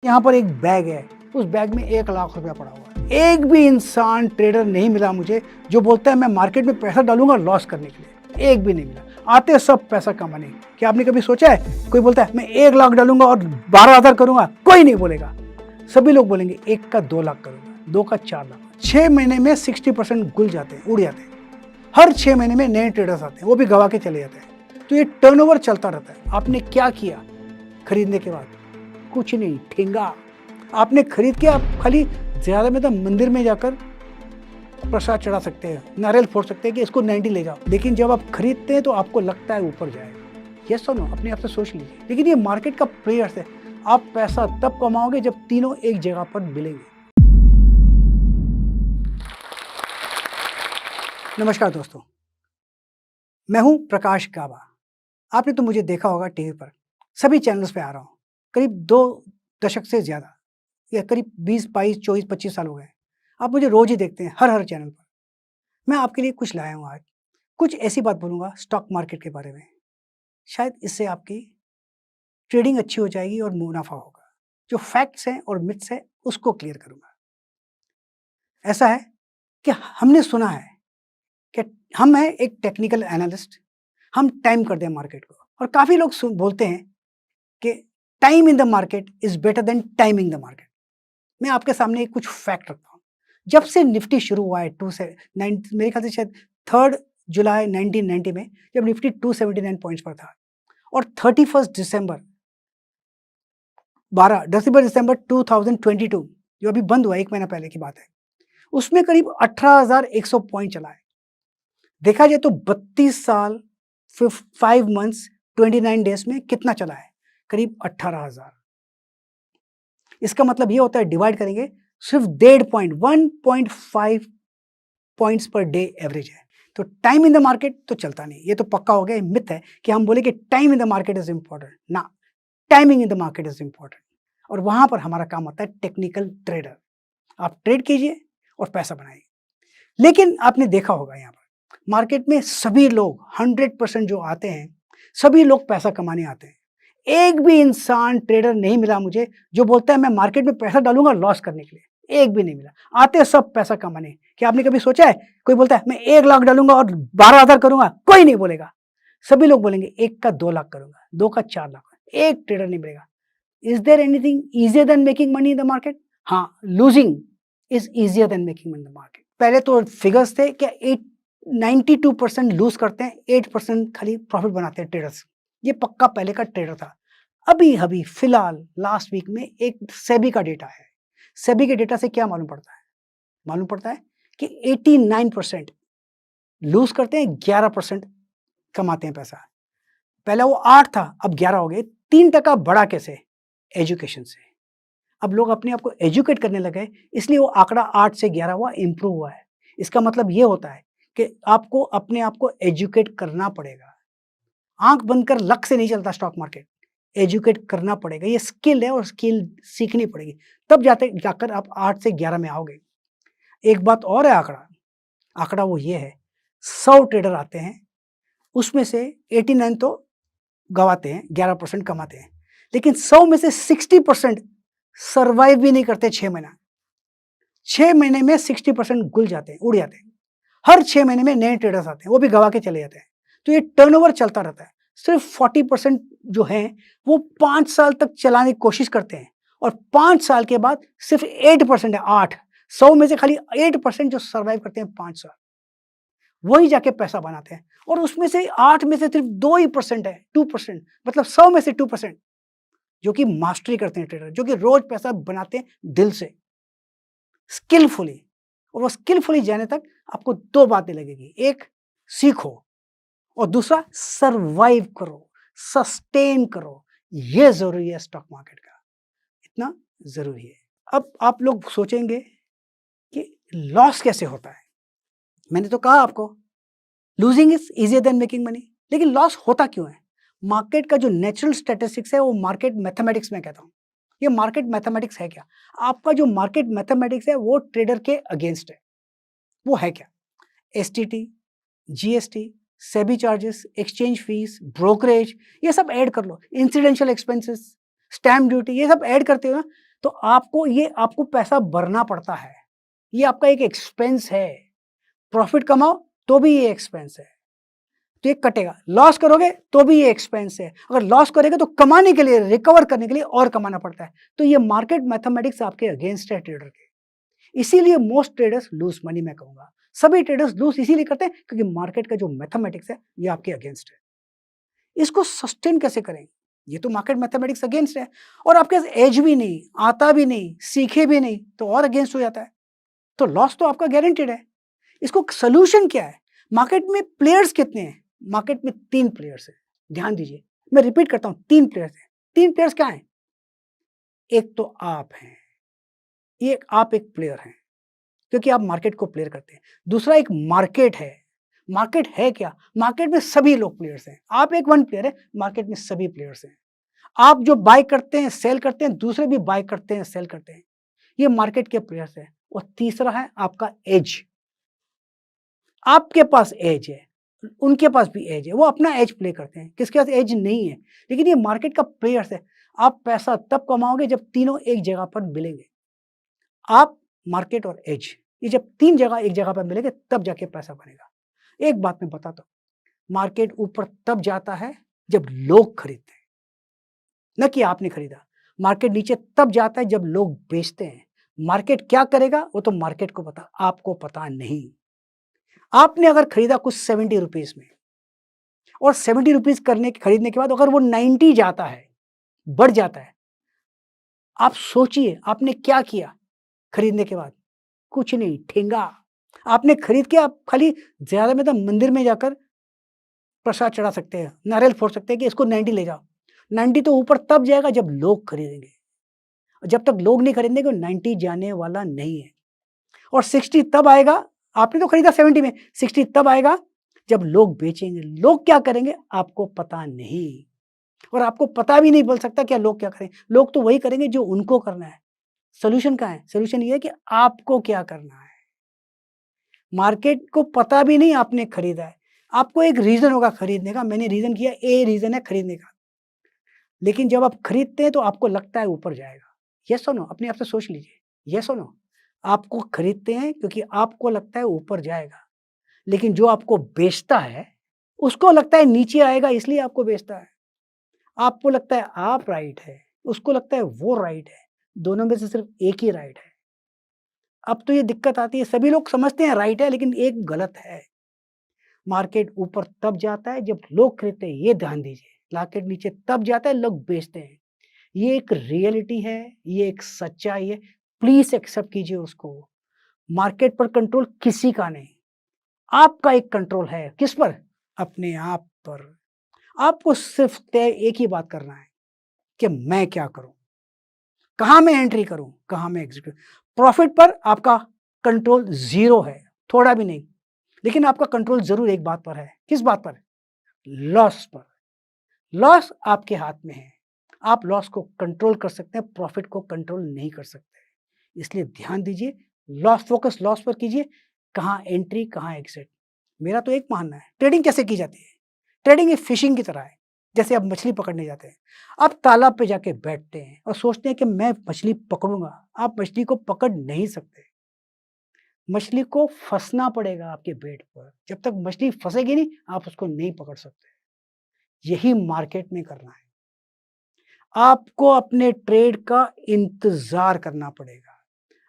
यहाँ पर एक बैग है, उस बैग में 1 लाख रुपया पड़ा हुआ है। एक भी इंसान ट्रेडर नहीं मिला मुझे जो बोलता है मैं मार्केट में पैसा डालूंगा लॉस करने के लिए। एक भी नहीं मिला, आते सब पैसा कमाने। क्या आपने कभी सोचा है कोई बोलता है मैं 1 लाख डालूंगा और 12,000 करूंगा? कोई नहीं बोलेगा। सभी लोग बोलेंगे 1 का 2 लाख करूंगा, 2 का 4 लाख। 6 महीने में 60% गुल जाते हैं, उड़ जाते हैं। हर 6 महीने में नए ट्रेडर्स आते हैं, वो भी गवा के चले जाते हैं। तो ये टर्नओवर चलता रहता है। आपने क्या किया खरीदने के बाद? कुछ नहीं, ठेंगा। आपने खरीद के आप खाली ज्यादा में तो मंदिर में जाकर प्रसाद चढ़ा सकते हैं, नारियल फोड़ सकते हैं कि इसको 90 ले जाओ, लेकिन जब आप खरीदते हैं तो आपको लगता है ऊपर जाएगा। यस और नो, अपने आप से सोच लीजिए। लेकिन ये मार्केट का प्लेयर्स है। आप पैसा तब कमाओगे जब तीनों एक जगह पर मिलेंगे। नमस्कार दोस्तों, मैं हूं प्रकाश काबा। आपने तो मुझे देखा होगा टीवी पर, सभी चैनल्स पे आ रहा हूं। करीब 2 दशक से ज्यादा, या करीब 20, 22, 24, 25 साल हो गए। आप मुझे रोज ही देखते हैं, हर चैनल पर। मैं आपके लिए कुछ लाया हूँ आज। कुछ ऐसी बात बोलूंगा स्टॉक मार्केट के बारे में, शायद इससे आपकी ट्रेडिंग अच्छी हो जाएगी और मुनाफा होगा। जो फैक्ट्स हैं और मिथ्स हैं उसको क्लियर करूंगा। ऐसा है कि हमने सुना है कि हम हैं एक टेक्निकल एनालिस्ट, हम टाइम कर दें मार्केट को। और काफी लोग बोलते हैं कि time in the market is better than timing the market. मैं आपके सामने कुछ फैक्ट रखता हूँ। जब से निफ्टी शुरू हुआ है मेरे ख्याल से शायद 3 जुलाई 1990 में, जब निफ्टी 279 पॉइंट्स पर था, और 31 दिसंबर 2022 जो अभी बंद हुआ, 1 महीना पहले की बात है, उसमें करीब 18,100 पॉइंट चला है। देखा जाए तो 32 साल 5 मंथ्स 29 डेज में कितना चला है? करीब 18,000। इसका मतलब ये होता है, डिवाइड करेंगे, सिर्फ 1.5 पॉइंट्स पर डे एवरेज है। तो टाइम इन द मार्केट तो चलता नहीं, ये तो पक्का हो गया। मिथ है कि हम बोले कि time in the market is important ना, timing in the market is important. और वहां पर हमारा काम होता है टेक्निकल ट्रेडर। आप ट्रेड कीजिए और पैसा बनाइए। लेकिन आपने देखा होगा यहाँ पर मार्केट में सभी लोग 100% जो आते हैं, सभी लोग पैसा कमाने आते हैं। एक भी इंसान ट्रेडर नहीं मिला मुझे जो बोलता है मैं मार्केट में पैसा डालूंगा लॉस करने के लिए। एक भी नहीं मिला, आते सब पैसा कमाने। क्या आपने कभी सोचा है कोई बोलता है मैं 1 लाख डालूंगा और 12,000 करूंगा? कोई नहीं बोलेगा। सभी लोग बोलेंगे 1 का 2 लाख करूंगा, 2 का 4 लाख। एक ट्रेडर नहीं मिलेगा। Is there anything easier than making money in the market? हाँ, losing is easier than making money in the market. पहले तो फिगर्स थे कि 92% लूज करते हैं, 8% खाली प्रॉफिट बनाते हैं ट्रेडर्स। ये पक्का पहले का ट्रेडर था। अभी फिलहाल लास्ट वीक में एक सेबी का डेटा है। सेबी के डेटा से क्या मालूम पड़ता है? मालूम पड़ता है कि 89% लूज करते हैं, 11% कमाते हैं पैसा। पहले वो 8 था, अब 11 हो गए। 3% बढ़ा कैसे? एजुकेशन से। अब लोग अपने आप को एजुकेट करने लगे, इसलिए वो आंकड़ा 8 से 11 हुआ, इंप्रूव हुआ है। इसका मतलब ये होता है कि आपको अपने आप को एजुकेट करना पड़ेगा। आंख बंद कर लक से नहीं चलता स्टॉक मार्केट, एजुकेट करना पड़ेगा। ये स्किल है और स्किल सीखनी पड़ेगी, तब जाकर आप 8 से 11 में आओगे। एक बात और है, आंकड़ा वो ये है, 100 ट्रेडर आते हैं, उसमें से 89 तो गवाते हैं, 11% कमाते हैं। लेकिन 100 में से 60% सर्वाइव भी नहीं करते 6 महीना। 6 महीने में 60% गुल जाते हैं, उड़ जाते हैं। हर 6 महीने में नए ट्रेडर्स आते हैं, वो भी गवा के चले जाते हैं। तो ये टर्नओवर चलता रहता है। सिर्फ 40% जो हैं वो 5 साल तक चलाने की कोशिश करते हैं, और 5 साल के बाद सिर्फ 8% है, 8। 100 में से खाली 8% जो सर्वाइव करते हैं 5 साल, वही जाके पैसा बनाते हैं। और उसमें से 8 में से सिर्फ 2% है, 2%, मतलब 100 में से 2% जो कि मास्टरी करते हैं ट्रेडर, जो कि रोज पैसा बनाते हैं दिल से, स्किलफुली। और वो स्किलफुली जाने तक आपको 2 बातें लगेगी, एक सीखो और दूसरा सरवाइव करो, सस्टेन करो। ये जरूरी है स्टॉक मार्केट का, इतना जरूरी है। अब आप लोग सोचेंगे कि लॉस कैसे होता है? मैंने तो कहा आपको, losing is easier than making money. लेकिन लॉस होता क्यों है? मार्केट का जो नेचुरल स्टैटिस्टिक्स है वो मार्केट मैथमेटिक्स में कहता हूं। ये मार्केट मैथमेटिक्स है क्या? आपका जो मार्केट मैथमेटिक्स है वो ट्रेडर के अगेंस्ट है। वो है क्या? STT, GST, SEBI charges, exchange fees, brokerage, ये सब ऐड कर लो, इंसिडेंशियल एक्सपेंसेस, स्टैम्प ड्यूटी, ये सब ऐड करते हो ना, तो आपको पैसा भरना पड़ता है, ये आपका एक एक्सपेंस है। प्रॉफिट कमाओ तो भी ये एक्सपेंस है, तो ये कटेगा। लॉस करोगे तो भी ये एक्सपेंस है। अगर लॉस करेगा तो कमाने के लिए, रिकवर करने के लिए और कमाना पड़ता है। तो ये मार्केट मैथमेटिक्स आपके अगेंस्ट है ट्रेडर के। इसीलिए मोस्ट ट्रेडर्स लूज मनी, मैं कहूंगा सभी ट्रेडर्स लूज इसीलिए करते हैं क्योंकि मार्केट का जो मैथमेटिक्स है ये आपके अगेंस्ट है। इसको सस्टेन कैसे करेंगे? ये तो मार्केट मैथमेटिक्स अगेंस्ट है और आपके पास एज भी नहीं, आता भी नहीं, सीखे भी नहीं, तो और अगेंस्ट हो जाता है। तो लॉस तो आपका गारंटेड है। इसको सोल्यूशन क्या है? मार्केट में प्लेयर्स कितने हैं? मार्केट में 3 प्लेयर्स हैं। ध्यान दीजिए, मैं रिपीट करता हूं, 3 प्लेयर्स हैं। 3 प्लेयर्स क्या हैं? एक तो आप हैं, आप एक प्लेयर हैं क्योंकि आप मार्केट को प्लेयर करते हैं। दूसरा एक मार्केट है। मार्केट है क्या? मार्केट में सभी लोग प्लेयर्स हैं। आप एक वन प्लेयर है, मार्केट में सभी प्लेयर्स हैं। आप जो बाय करते हैं, सेल करते हैं, दूसरे भी बाय करते हैं, सेल करते हैं। ये मार्केट के प्लेयर्स हैं। और तीसरा है आपका एज। आपके पास एज है, उनके पास भी एज है, वो अपना एज प्ले करते हैं। किसके पास एज नहीं है, लेकिन ये मार्केट का प्लेयर्स है। आप पैसा तब कमाओगे जब तीनों एक जगह पर मिलेंगे। आप, मार्केट और एज, ये जब 3 जगह एक जगह पर मिलेंगे तब जाके पैसा बनेगा। एक बात मैं बताता हूँ, मार्केट ऊपर तब जाता है जब लोग खरीदते हैं, न कि आपने खरीदा। मार्केट नीचे तब जाता है जब लोग बेचते हैं। मार्केट क्या करेगा वो तो मार्केट को पता, आपको पता नहीं। आपने अगर खरीदा कुछ 70 रुपीज में और 70 रुपीज खरीदने के बाद अगर वो 90 जाता है, बढ़ जाता है, आप सोचिए आपने क्या किया खरीदने के बाद? कुछ नहीं, ठेंगा। आपने खरीद के आप खाली ज्यादा में तो मंदिर में जाकर प्रसाद चढ़ा सकते हैं, नारियल फोड़ सकते हैं कि इसको 90 ले जाओ। 90 तो ऊपर तब जाएगा जब लोग खरीदेंगे। जब तक लोग नहीं खरीदेंगे 90 जाने वाला नहीं है। और 60 तब आएगा, आपने तो खरीदा 70 में, 60 तब आएगा जब लोग बेचेंगे। लोग क्या करेंगे आपको पता नहीं, और आपको पता भी नहीं बोल सकता क्या लोग क्या करें। लोग तो वही करेंगे जो उनको करना है। सोल्यूशन कहाँ है? सोल्यूशन ये है कि आपको क्या करना है। मार्केट को पता भी नहीं आपने खरीदा है। आपको एक रीजन होगा खरीदने का, मैंने रीजन किया, ए रीजन है खरीदने का। लेकिन जब आप खरीदते हैं तो आपको लगता है ऊपर जाएगा। यस और नो? अपने आप से सोच लीजिए, यस और नो? आपको खरीदते हैं क्योंकि आपको लगता है ऊपर जाएगा, लेकिन जो आपको बेचता है उसको लगता है नीचे आएगा, इसलिए आपको बेचता है। आपको लगता है आप राइट है, उसको लगता है वो राइट है। दोनों में से सिर्फ एक ही राइट है। अब तो ये दिक्कत आती है, सभी लोग समझते हैं राइट है लेकिन एक गलत है। मार्केट ऊपर तब जाता है जब लोग खरीदते हैं, ये ध्यान दीजिए। मार्केट नीचे तब जाता है लोग बेचते हैं। ये एक रियलिटी है, ये एक सच्चाई है। प्लीज एक्सेप्ट कीजिए उसको। मार्केट पर कंट्रोल किसी का नहीं, आपका एक कंट्रोल है। किस पर? अपने आप पर। आपको सिर्फ तय एक ही बात करना है कि मैं क्या करूं, कहां मैं एंट्री करूं, कहां मैं एग्जिट करूं। प्रॉफिट पर आपका कंट्रोल जीरो है, थोड़ा भी नहीं। लेकिन आपका कंट्रोल जरूर एक बात पर है। किस बात पर? लॉस पर। लॉस आपके हाथ में है। आप लॉस को कंट्रोल कर सकते हैं, प्रॉफिट को कंट्रोल नहीं कर सकते। इसलिए ध्यान दीजिए, लॉस फोकस लॉस पर कीजिए। कहां एंट्री, कहां एग्जिट। मेरा तो एक मानना है, ट्रेडिंग कैसे की जाती है? ट्रेडिंग एक फिशिंग की तरह है। जैसे आप मछली पकड़ने जाते हैं, आप तालाब पे जाके बैठते हैं और सोचते हैं कि मैं मछली पकड़ूंगा। आप मछली को पकड़ नहीं सकते। मछली को फंसना पड़ेगा आपके बेट पर। जब तक मछली फंसेगी नहीं, आप उसको नहीं पकड़ सकते। यही मार्केट में करना है। आपको अपने ट्रेड का इंतजार करना पड़ेगा।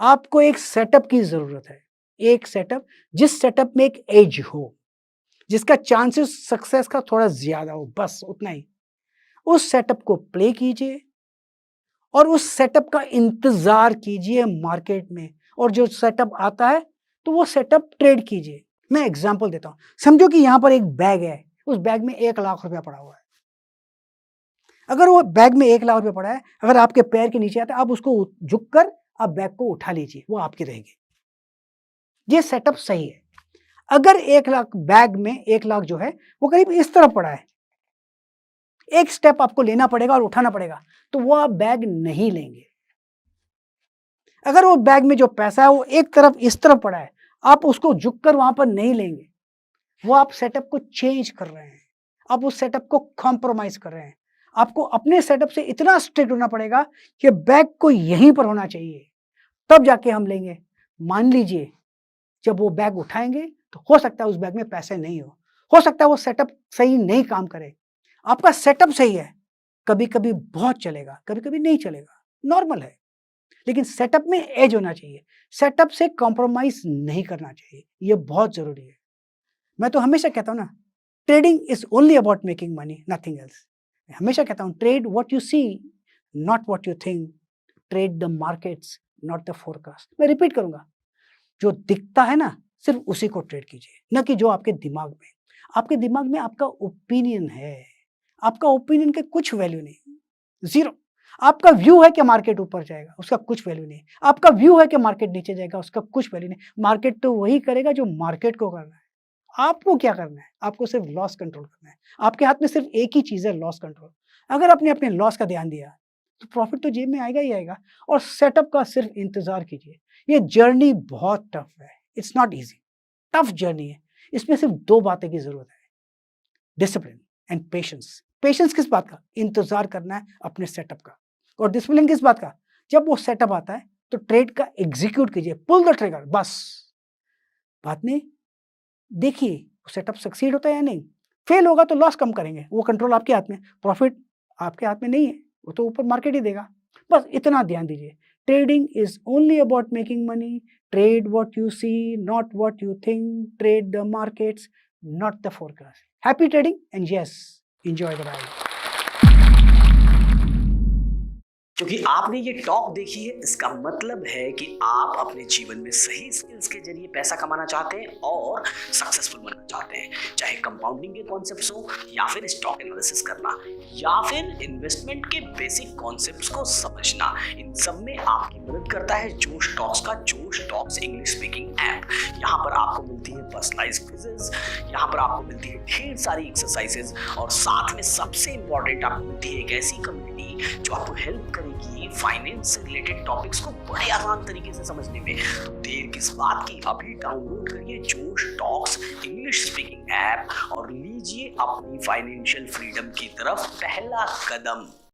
आपको एक सेटअप की जरूरत है। एक सेटअप, जिस सेटअप में एक एज हो, जिसका चांसेस सक्सेस का थोड़ा ज्यादा हो, बस उतना ही। उस सेटअप को प्ले कीजिए और उस सेटअप का इंतजार कीजिए मार्केट में। और जो सेटअप आता है तो वो सेटअप ट्रेड कीजिए। मैं एग्जांपल देता हूं। समझो कि यहां पर एक बैग है, उस बैग में 1 लाख रुपया पड़ा हुआ है। अगर वो बैग में 1 लाख रुपया पड़ा है, अगर आपके पैर के नीचे आता है, आप उसको झुककर आप बैग को उठा लीजिए, वो आपकी रहेगी। ये सेटअप सही है। अगर 1 लाख बैग में 1 लाख जो है वो करीब इस तरफ पड़ा है, एक स्टेप आपको लेना पड़ेगा और उठाना पड़ेगा, तो वो आप बैग नहीं लेंगे। अगर वो बैग में जो पैसा है वो एक तरफ इस तरफ पड़ा है, आप उसको झुककर वहां पर नहीं लेंगे। वो आप सेटअप को चेंज कर रहे हैं, आप उस सेटअप को कॉम्प्रोमाइज कर रहे हैं। आपको अपने सेटअप से इतना स्ट्रिक्ट होना पड़ेगा कि बैग को यहीं पर होना चाहिए, तब जाके हम लेंगे। मान लीजिए जब वो बैग उठाएँगे तो हो सकता है उस बैग में पैसे नहीं हो सकता है वो सेटअप सही नहीं काम करे। आपका सेटअप सही है, कभी-कभी बहुत चलेगा, कभी-कभी नहीं चलेगा, नॉर्मल है। लेकिन सेटअप में एज होना चाहिए, सेटअप से कॉम्प्रोमाइज़ नहीं करना चाहिए, ये बहुत ज़रूरी है। मैं तो हमेशा कहता हूँ ना, trading is only about making money, nothing else. मैं हमेशा कहता हूँ trade what you see, not what you think, trade the markets, not the forecast. मैं रिपीट करूँगा, जो दिखता है ना, सिर्फ़ उसी को ट्रेड कीजिए, ना कि जो आपके दिमाग में। आपके दिमाग में आपका ओपिनियन है, आपका ओपिनियन की कुछ वैल्यू नहीं, ज़ीरो। आपका व्यू है कि मार्केट ऊपर जाएगा, उसका कुछ वैल्यू नहीं। आपका व्यू है कि मार्केट नीचे जाएगा, उसका कुछ वैल्यू नहीं। मार्केट तो वही करेगा जो मार्केट को करना है। आपको क्या करना है? आपको सिर्फ़ लॉस कंट्रोल करना है। आपके हाथ में सिर्फ़ एक ही चीज़ है, लॉस कंट्रोल। अगर आपने अपने लॉस का ध्यान दिया, तो प्रॉफ़िट तो जेब में आएगा ही आएगा और सेटअप का सिर्फ़ इंतज़ार कीजिए। ये जर्नी बहुत टफ़ है, it's not easy, tough journey है। इसमें सिर्फ़ 2 बातें की ज़रूरत है, डिसिप्लिन एंड पेशेंस। पेशेंस किस बात का? इंतज़ार करना है अपने सेटअप का। और डिसिप्लिन किस बात का? जब वो सेटअप आता है, तो ट्रेड का एग्ज़ीक्यूट कीजिए, पुल द ट्रिगर बस। बाद में देखिए, सेटअप सक्सीड होता है या नहीं। फेल होगा तो लॉस कम करेंगे, वो कंट्रोल आपके हाथ में, प्रॉफिट आपके हाथ में नहीं है, वो तो ऊपर मार्केट ही देगा। बस इतना ध्यान दीजिए, trading is only about making money, trade what you see, not what you think, trade the markets, not the forecast. Happy trading and yes, enjoy the ride. क्योंकि आपने ये टॉक देखी है, इसका मतलब है कि आप अपने जीवन में सही स्किल्स के जरिए पैसा कमाना चाहते हैं और सक्सेसफुल बनना चाहते हैं। चाहे कंपाउंडिंग के कॉन्सेप्ट्स हो, या फिर स्टॉक एनालिसिस करना, या फिर इन्वेस्टमेंट के बेसिक कॉन्सेप्ट्स को समझना, इन सब में आपकी मदद करता है जोश टॉक्स का जोश टॉक्स इंग्लिश स्पीकिंग ऐप। यहाँ पर आपको मिलती है पर्सनलाइज्ड क्विज़ेस, यहाँ पर आपको मिलती है ढेर सारी एक्सरसाइजेज, और साथ में सबसे इंपॉर्टेंट आपको मिलती है एक ऐसी कम्युनिटी जो आपको हेल्प करेगी फाइनेंस से रिलेटेड टॉपिक्स को बड़े आसान तरीके से समझने में। तो देर किस बात की, अभी डाउनलोड करिए जोश टॉक्स इंग्लिश स्पीकिंग ऐप और लीजिए अपनी फाइनेंशियल फ्रीडम की तरफ पहला कदम।